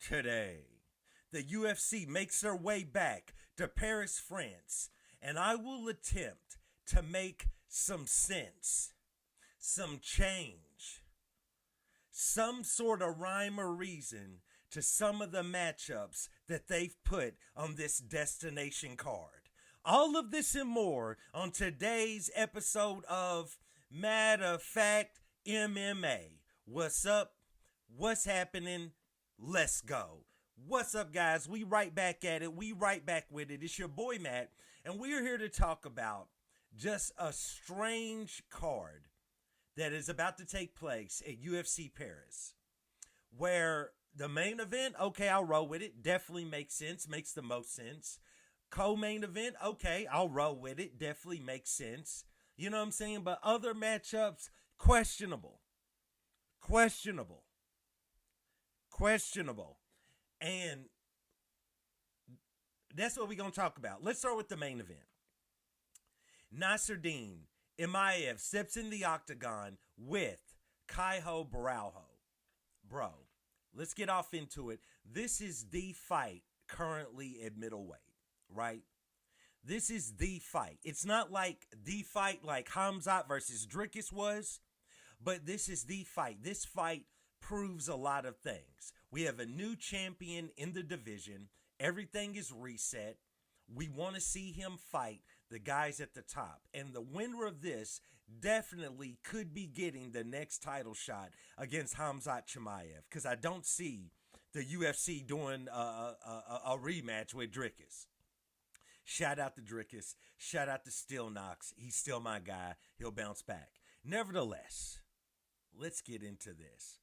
Today, the UFC makes their way back to Paris, France, and I will attempt to make some sense, some change, some sort of rhyme or reason to some of the matchups that they've put on this destination card. All of this and more on today's episode of Matter of Fact MMA. What's up? What's happening? Let's go. What's up, guys? We right back at it. We right back with it. It's your boy, Matt, and we're here to talk about just a strange card that is about to take place at UFC Paris, where the main event, okay, I'll roll with it. Definitely makes sense. Makes the most sense. Co-main event, okay, I'll roll with it. Definitely makes sense. You know what I'm saying? But other matchups, questionable. Questionable. And that's what we're going to talk about. Let's start with the main event. Nassourdine Imavov steps in the octagon with Caio Borralho. Bro, let's get off into it. This is the fight currently at middleweight, right? This is the fight. It's not like the fight like Khamzat versus Dricus was, but this is the fight. This fight proves a lot of things. We have a new champion in the division. Everything is reset. We want to see him fight the guys at the top. And the winner of this definitely could be getting the next title shot against Khamzat Chimaev, because I don't see the UFC doing a rematch with Dricus. Shout out to Dricus. Shout out to Still Knox. He's still my guy. He'll bounce back. Nevertheless, let's get into this.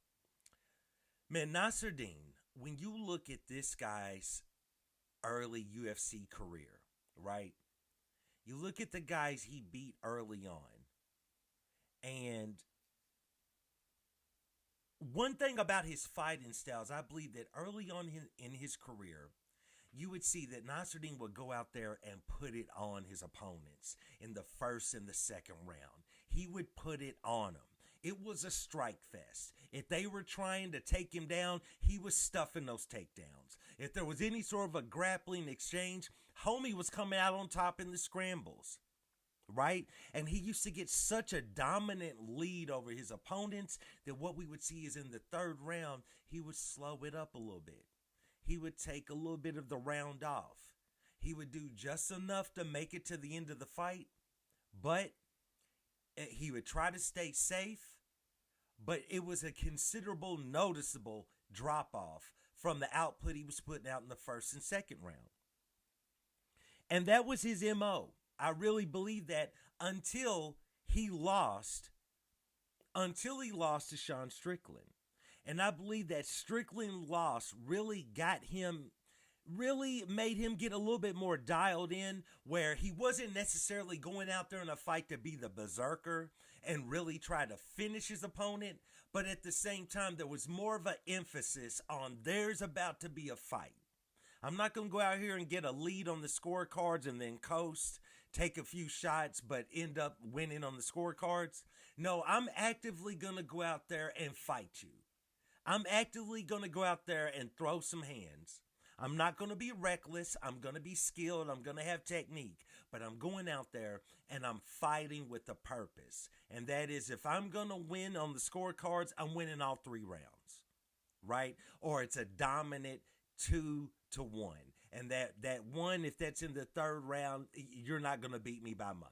Man, Nassourdine, when you look at this guy's early UFC career, right? You look at the guys he beat early on. And one thing about his fighting styles, I believe that early on in his career, you would see that Nassourdine would go out there and put it on his opponents in the first and the second round. He would put it on them. It was a strike fest. If they were trying to take him down, he was stuffing those takedowns. If there was any sort of a grappling exchange, homie was coming out on top in the scrambles, right? And he used to get such a dominant lead over his opponents that what we would see is in the third round, he would slow it up a little bit. He would take a little bit of the round off. He would do just enough to make it to the end of the fight, but he would try to stay safe, but it was a considerable, noticeable drop-off from the output he was putting out in the first and second round. And that was his MO. I really believe that until he lost to Sean Strickland. And I believe that Strickland loss really made him get a little bit more dialed in, where he wasn't necessarily going out there in a fight to be the berserker and really try to finish his opponent. But at the same time, there was more of an emphasis on there's about to be a fight. I'm not going to go out here and get a lead on the scorecards and then coast, take a few shots, but end up winning on the scorecards. No, I'm actively going to go out there and fight you. I'm actively going to go out there and throw some hands. I'm not going to be reckless. I'm going to be skilled. I'm going to have technique. But I'm going out there and I'm fighting with a purpose. And that is, if I'm going to win on the scorecards, I'm winning all 3 rounds, right? Or it's a dominant 2-1. And that one, if that's in the third round, you're not going to beat me by much.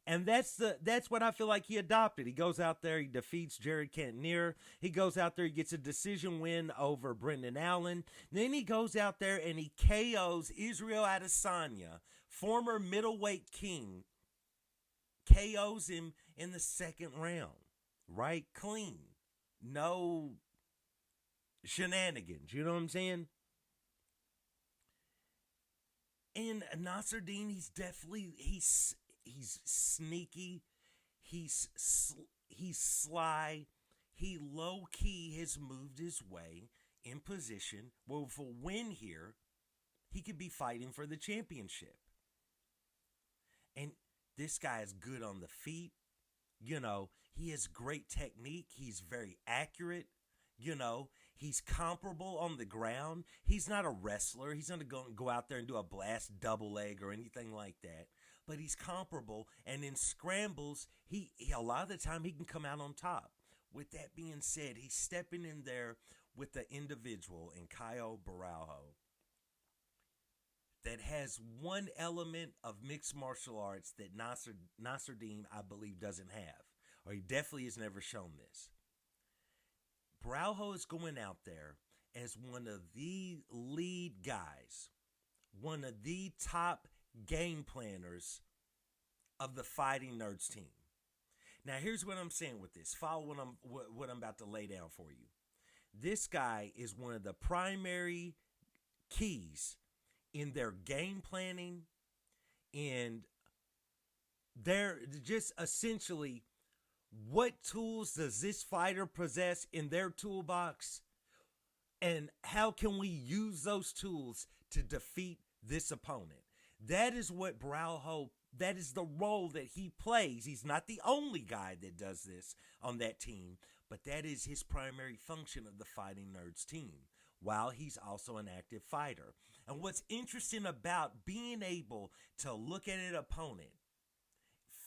And that's what I feel like he adopted. He goes out there, he defeats Jared Cantonier. He goes out there, he gets a decision win over Brendan Allen. Then he goes out there and he KOs Israel Adesanya, former middleweight king, KOs him in the second round, right? Clean. No shenanigans, you know what I'm saying? And Nassourdine, he's sneaky, he's sly, he low-key has moved his way in position where if a win here, he could be fighting for the championship. And this guy is good on the feet. You know, he has great technique. He's very accurate. You know, He's comparable on the ground. He's not a wrestler. He's not going to go out there and do a blast double leg or anything like that. But he's comparable, and in scrambles, he a lot of the time he can come out on top. With that being said, he's stepping in there with the individual in Caio Borralho that has one element of mixed martial arts that Nassourdine, I believe, doesn't have. Or he definitely has never shown this. Borralho is going out there as one of the lead guys, one of the top game planners of the Fighting Nerds team. Now, here's what I'm saying with this. Follow what I'm about to lay down for you. This guy is one of the primary keys in their game planning, and they're just essentially, what tools does this fighter possess in their toolbox, and how can we use those tools to defeat this opponent? That is what Borralho, that is the role that he plays. He's not the only guy that does this on that team, but that is his primary function of the Fighting Nerds team, while he's also an active fighter. And what's interesting about being able to look at an opponent,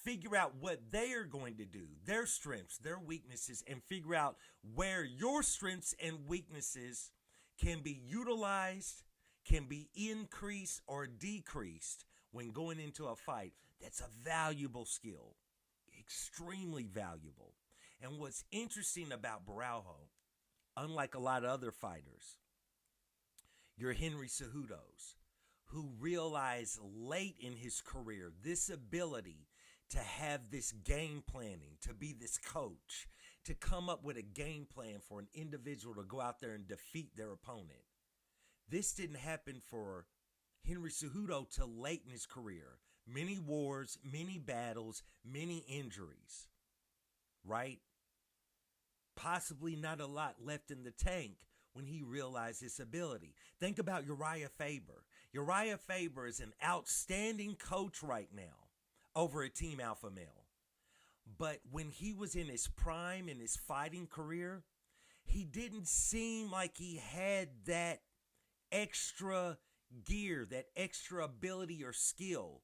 figure out what they are going to do, their strengths, their weaknesses, and figure out where your strengths and weaknesses can be utilized, can be increased or decreased when going into a fight. That's a valuable skill, extremely valuable. And what's interesting about Borralho, unlike a lot of other fighters, your Henry Cejudos, who realized late in his career this ability to have this game planning, to be this coach, to come up with a game plan for an individual to go out there and defeat their opponent. This didn't happen for Henry Cejudo till late in his career. Many wars, many battles, many injuries, right? Possibly not a lot left in the tank when he realized his ability. Think about Uriah Faber. Uriah Faber is an outstanding coach right now over at Team Alpha Male. But when he was in his prime, in his fighting career, he didn't seem like he had that extra gear, that extra ability or skill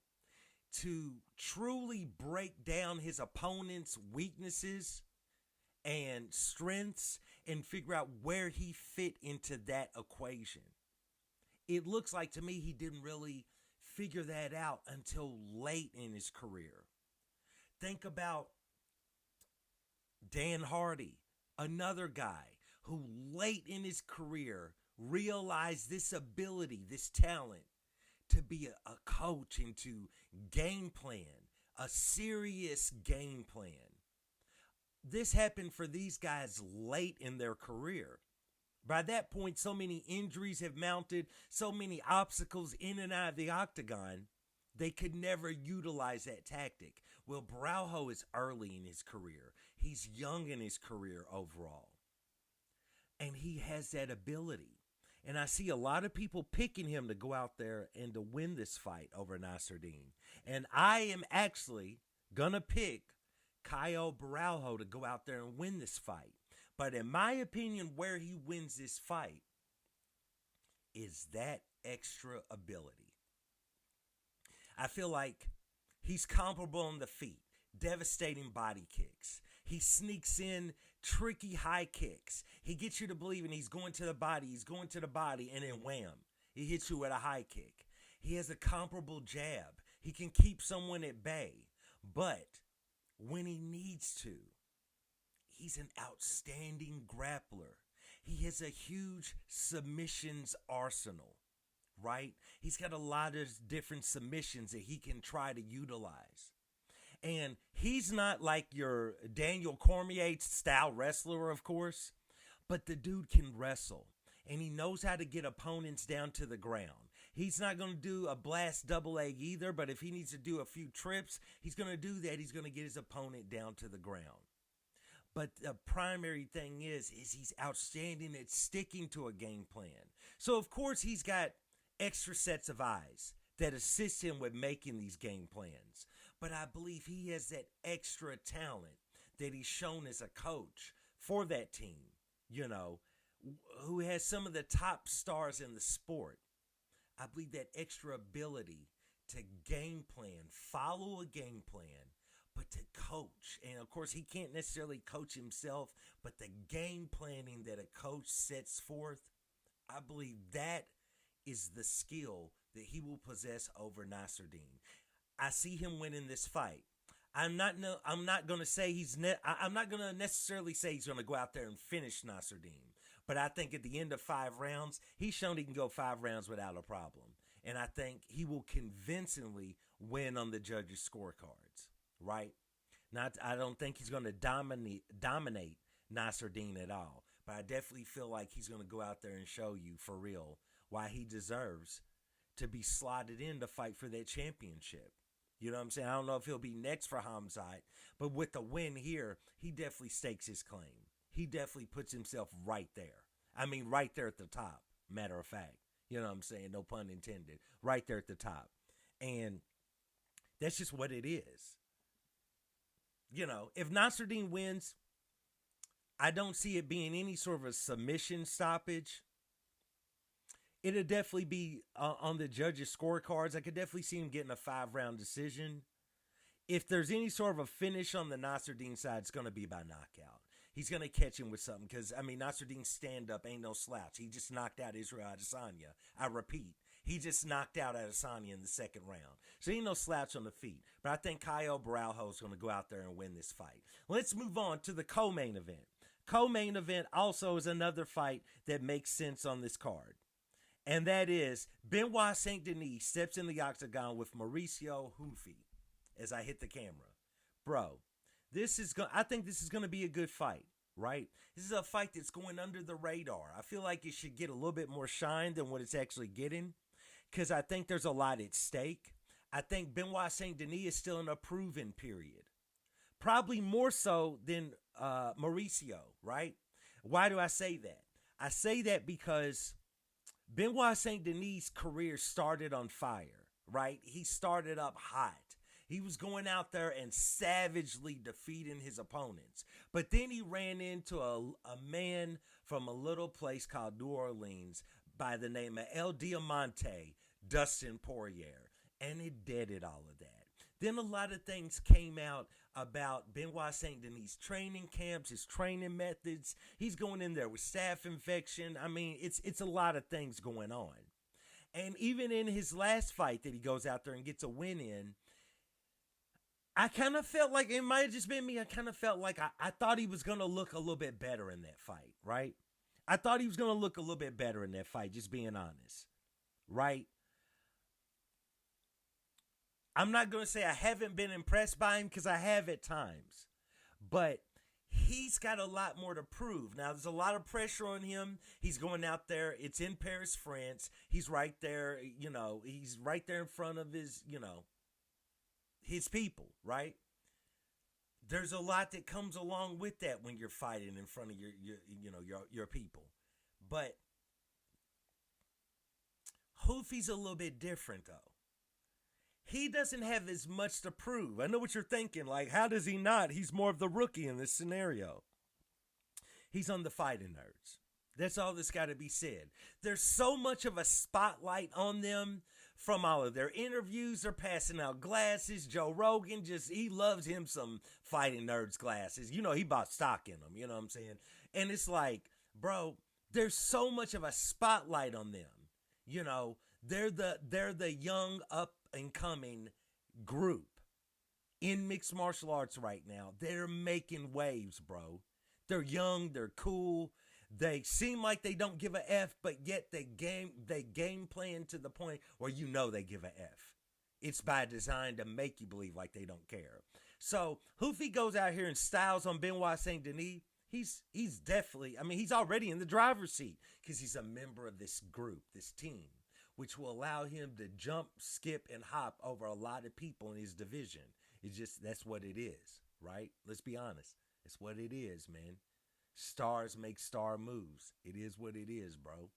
to truly break down his opponent's weaknesses and strengths and figure out where he fit into that equation. It looks like to me he didn't really figure that out until late in his career. Think about Dan Hardy, another guy who late in his career realized this ability, this talent to be a coach and to game plan, a serious game plan. This happened for these guys late in their career. By that point, so many injuries have mounted, so many obstacles in and out of the octagon, they could never utilize that tactic. Well, Borralho is early in his career. He's young in his career overall. And he has that ability. And I see a lot of people picking him to go out there and to win this fight over Nassourdine. And I am actually going to pick Caio Borralho to go out there and win this fight. But in my opinion, where he wins this fight is that extra ability. I feel like he's comparable on the feet, devastating body kicks. He sneaks in tricky high kicks. He gets you to believe, and he's going to the body, and then wham, he hits you with a high kick. He has a comparable jab. He can keep someone at bay. But when he needs to, he's an outstanding grappler. He has a huge submissions arsenal, right? He's got a lot of different submissions that he can try to utilize. And he's not like your Daniel Cormier style wrestler, of course, but the dude can wrestle. And he knows how to get opponents down to the ground. He's not going to do a blast double leg either, but if he needs to do a few trips, he's going to do that. He's going to get his opponent down to the ground. But the primary thing is he's outstanding at sticking to a game plan. So, of course, he's got extra sets of eyes that assist him with making these game plans. But I believe he has that extra talent that he's shown as a coach for that team, you know, who has some of the top stars in the sport, I believe that extra ability to game plan, follow a game plan, but to coach. And of course, he can't necessarily coach himself, but the game planning that a coach sets forth, I believe that is the skill that he will possess over Nassourdine. I see him winning this fight. I'm not going to say I'm not going to necessarily say he's going to go out there and finish Nassourdine. But I think at the end of 5 rounds, he's shown he can go 5 rounds without a problem. And I think he will convincingly win on the judges' scorecards, right? I don't think he's going to dominate Nassourdine at all. But I definitely feel like he's going to go out there and show you for real why he deserves to be slotted in to fight for that championship. You know what I'm saying? I don't know if he'll be next for Hamzat, but with the win here, he definitely stakes his claim. He definitely puts himself right there. I mean, right there at the top, matter of fact. You know what I'm saying? No pun intended. Right there at the top. And that's just what it is. You know, if Nassourdine wins, I don't see it being any sort of a submission stoppage. It'll definitely be on the judges' scorecards. I could definitely see him getting a 5-round decision. If there's any sort of a finish on the Nassourdine side, it's going to be by knockout. He's going to catch him with something because, I mean, Nassourdine's stand-up ain't no slouch. He just knocked out Israel Adesanya. I repeat, he just knocked out Adesanya in the 2nd round. So he ain't no slouch on the feet. But I think Caio Borralho is going to go out there and win this fight. Let's move on to the co-main event. Co-main event also is another fight that makes sense on this card. And that is Benoit St. Denis steps in the octagon with Mauricio Ruffy as I hit the camera. Bro, I think this is going to be a good fight, right? This is a fight that's going under the radar. I feel like it should get a little bit more shine than what it's actually getting because I think there's a lot at stake. I think Benoit St. Denis is still in a proven period. Probably more so than Mauricio, right? Why do I say that? I say that because Benoit St. Denis' career started on fire, right? He started up hot. He was going out there and savagely defeating his opponents. But then he ran into a man from a little place called New Orleans by the name of El Diamante, Dustin Poirier. And it deaded all of that. Then a lot of things came out about Benoit St. Denis' training camps, his training methods. He's going in there with staph infection. I mean, it's a lot of things going on. And even in his last fight that he goes out there and gets a win in, I kind of felt like, it might have just been me, I kind of felt like I thought he was going to look a little bit better in that fight, right? I thought he was going to look a little bit better in that fight, just being honest, right? I'm not going to say I haven't been impressed by him because I have at times. But he's got a lot more to prove. Now, there's a lot of pressure on him. He's going out there. It's in Paris, France. He's right there, he's right there in front of his, his people, right? There's a lot that comes along with that when you're fighting in front of your people. But Ruffy's a little bit different, though. He doesn't have as much to prove. I know what you're thinking. Like, how does he not? He's more of the rookie in this scenario. He's on the fighting nerds. That's all that's got to be said. There's so much of a spotlight on them from all of their interviews. They're passing out glasses. Joe Rogan he loves him some fighting nerds glasses. He bought stock in them. You know what I'm saying? And it's like, bro, there's so much of a spotlight on them. They're the young up and coming group in mixed martial arts right now. They're making waves, bro. They're young, they're cool. They seem like they don't give a F, but yet they game plan to the point where they give a F. It's by design to make you believe like they don't care. So Ruffy goes out here and styles on Benoit St. Denis. He's definitely, he's already in the driver's seat because he's a member of this group, this team, which will allow him to jump, skip, and hop over a lot of people in his division. That's what it is, right? Let's be honest. It's what it is, man. Stars make star moves. It is what it is, bro.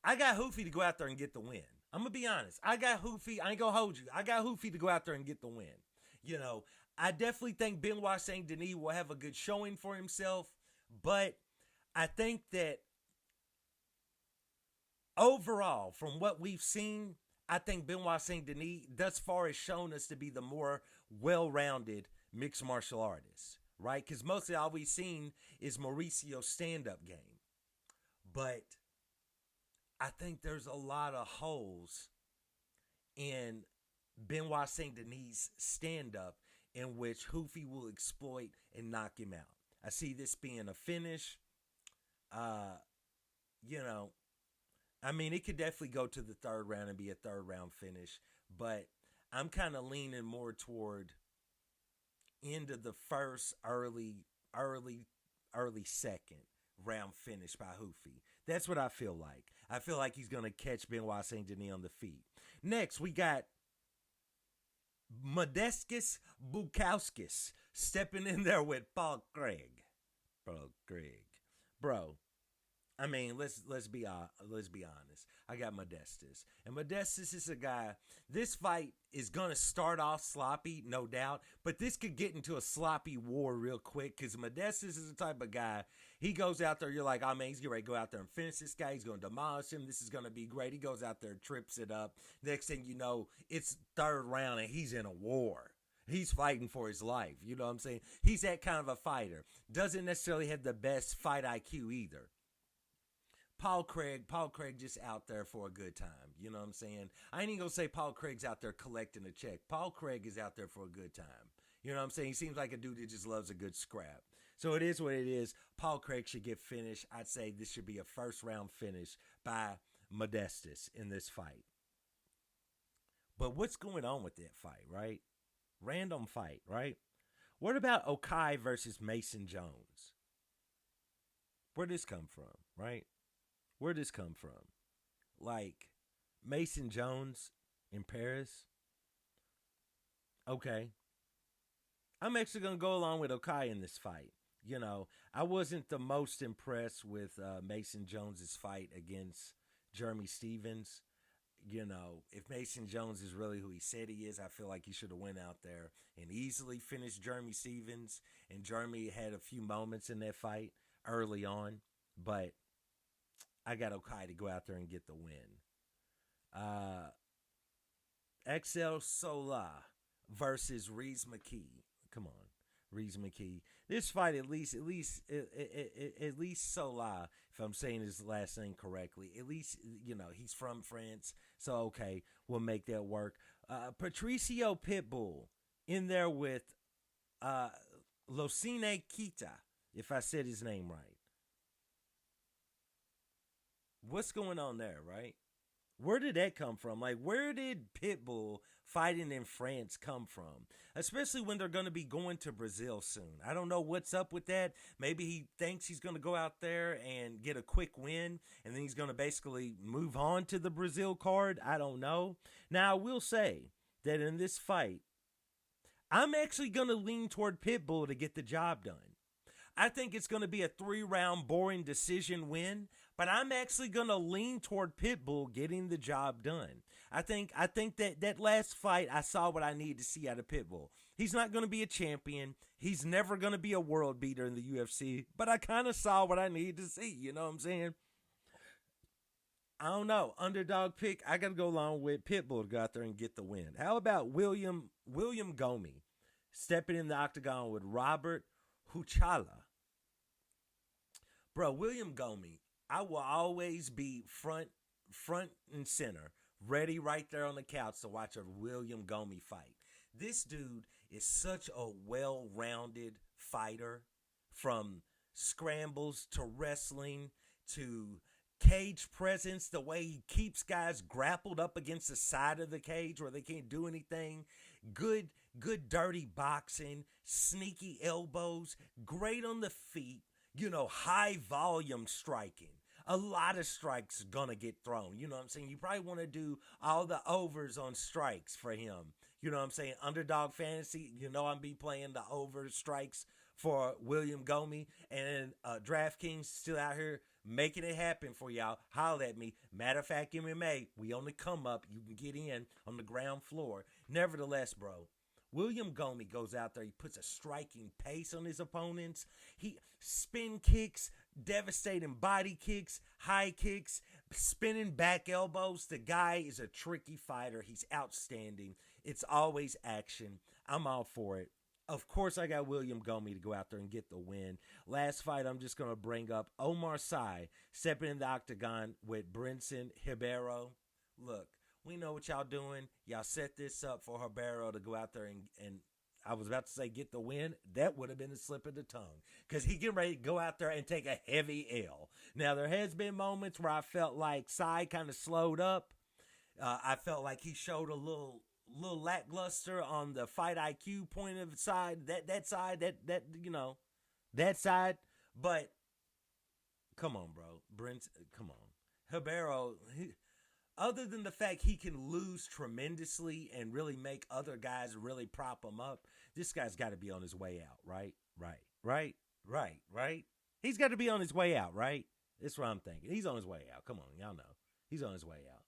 I got Ruffy to go out there and get the win. I'm going to be honest. I got Ruffy. I ain't going to hold you. I got Ruffy to go out there and get the win. I definitely think Benoit Saint Denis will have a good showing for himself, but I think that overall, from what we've seen, I think Benoit Saint Denis thus far has shown us to be the more well rounded mixed martial artist, right? Because mostly all we've seen is Mauricio's stand up game. But I think there's a lot of holes in Benoit Saint Denis' stand up in which Ruffy will exploit and knock him out. I see this being a finish. Uh, you know, I mean, it could definitely go to the third round and be a third round finish, but I'm kind of leaning more toward end of the first, early second round finish by Ruffy. That's what I feel like. I feel like he's going to catch Benoit Saint Denis on the feet. Next, we got Modestus Bukauskas stepping in there with Paul Craig. Bro. I mean, let's be honest. I got Modestus, and Modestus is a guy. This fight is gonna start off sloppy, no doubt, but this could get into a sloppy war real quick because Modestus is the type of guy. He goes out there, you're like, oh man, he's getting ready to go out there and finish this guy. He's gonna demolish him. This is gonna be great. He goes out there and trips it up. Next thing you know, it's third round and he's in a war. He's fighting for his life. You know what I'm saying? He's that kind of a fighter. Doesn't necessarily have the best fight IQ either. Paul Craig just out there for a good time. You know what I'm saying? I ain't even going to say Paul Craig's out there collecting a check. Paul Craig is out there for a good time. You know what I'm saying? He seems like a dude that just loves a good scrap. So it is what it is. Paul Craig should get finished. I'd say this should be a first round finish by Modestus in this fight. But what's going on with that fight, right? Random fight, right? What about Okai versus Mason Jones? Where'd this come from, right? Where'd this come from? Like, Mason Jones in Paris? Okay. I'm actually going to go along with Okai in this fight. You know, I wasn't the most impressed with Mason Jones's fight against Jeremy Stevens. You know, if Mason Jones is really who he said he is, I feel like he should have went out there and easily finished Jeremy Stevens. And Jeremy had a few moments in that fight early on, but I got Okai to go out there and get the win. XL Sola versus Reese McKee. Come on, Reese McKee. This fight, at least Sola, if I'm saying his last name correctly, at least, you know, he's from France, so okay, we'll make that work. Patricio Pitbull in there with Locine Kita, if I said his name right. What's going on there, right? Where did that come from? Like, where did Pitbull fighting in France come from? Especially when they're going to be going to Brazil soon. I don't know what's up with that. Maybe he thinks he's going to go out there and get a quick win, and then he's going to basically move on to the Brazil card. I don't know. Now, I will say that in this fight, I'm actually going to lean toward Pitbull to get the job done. I think it's going to be a 3-round boring decision win, but I'm actually going to lean toward Pitbull getting the job done. I think that last fight, I saw what I needed to see out of Pitbull. He's not going to be a champion. He's never going to be a world beater in the UFC, but I kind of saw what I needed to see. You know what I'm saying? I don't know. Underdog pick, I got to go along with Pitbull to go out there and get the win. How about William Gomi stepping in the octagon with Robert Huchala? Bro, William Gomi, I will always be front and center, ready right there on the couch to watch a William Gomi fight. This dude is such a well-rounded fighter, from scrambles to wrestling to cage presence, the way he keeps guys grappled up against the side of the cage where they can't do anything. Good dirty boxing, sneaky elbows, great on the feet. You know, high volume striking. A lot of strikes gonna get thrown. You know what I'm saying? You probably want to do all the overs on strikes for him. You know what I'm saying? Underdog fantasy, you know I'm be playing the over strikes for William Gomi. And DraftKings still out here making it happen for y'all. Holler at me. Matter of fact, MMA, we on the come up. You can get in on the ground floor. Nevertheless, bro, William Gomi goes out there. He puts a striking pace on his opponents. He spin kicks, devastating body kicks, high kicks, spinning back elbows. The guy is a tricky fighter. He's outstanding. It's always action. I'm all for it. Of course, I got William Gomi to go out there and get the win. Last fight, I'm just going to bring up Omar Sy stepping in the octagon with Brinson Ribeiro. Look, we know what y'all doing. Y'all set this up for Ribeiro to go out there and I was about to say get the win. That would have been a slip of the tongue because he getting ready to go out there and take a heavy L. Now, there has been moments where I felt like Sy kind of slowed up. I felt like he showed a little lackluster on the fight IQ point of side, that side, that side. But come on, bro, Brent, come on, Ribeiro. Other than the fact he can lose tremendously and really make other guys really prop him up, this guy's got to be on his way out, right? He's got to be on his way out, right? That's what I'm thinking. He's on his way out. Come on, y'all know. He's on his way out.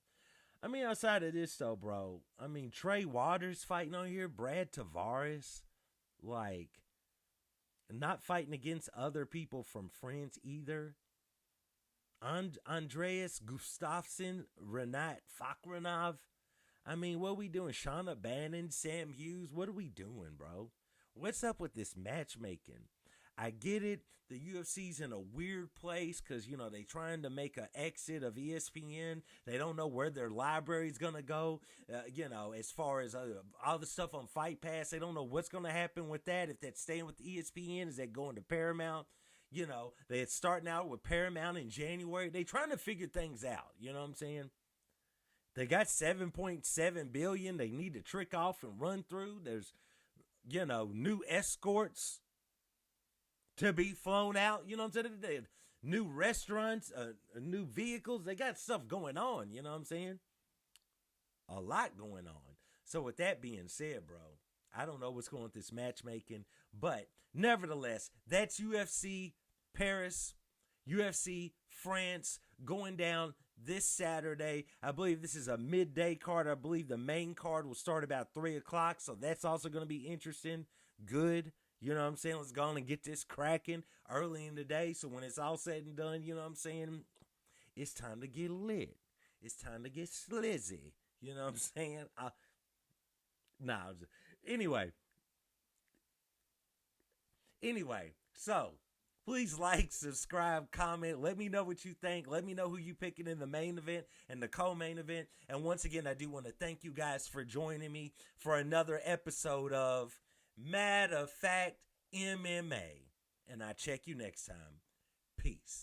I mean, outside of this, though, bro, I mean, Trey Waters fighting on here, Brad Tavares, like, not fighting against other people from France either. Andreas Gustafsson, Renat Fakhrinov. I mean, what are we doing? Shauna Bannon, Sam Hughes, what are we doing, bro? What's up with this matchmaking? I get it. The UFC's in a weird place because, they trying to make an exit of ESPN. They don't know where their library's going to go. As far as all the stuff on Fight Pass, they don't know what's going to happen with that. If that's staying with ESPN, is that going to Paramount? They're starting out with Paramount in January. They trying to figure things out. You know what I'm saying? They got $7.7 billion. They need to trick off and run through. There's, new escorts to be flown out. You know what I'm saying? New restaurants, new vehicles. They got stuff going on. You know what I'm saying? A lot going on. So with that being said, bro, I don't know what's going on with this matchmaking, but nevertheless, that's UFC Paris, UFC France going down this Saturday. I believe this is a midday card. I believe the main card will start about 3 o'clock, so that's also going to be interesting. Good. You know what I'm saying? Let's go on and get this cracking early in the day, so when it's all said and done, you know what I'm saying? It's time to get lit. It's time to get slizzy. You know what I'm saying? Anyway, so please like, subscribe, comment. Let me know what you think. Let me know who you picking in the main event and the co-main event. And once again, I do want to thank you guys for joining me for another episode of Matter of Fact MMA. And I'll check you next time. Peace.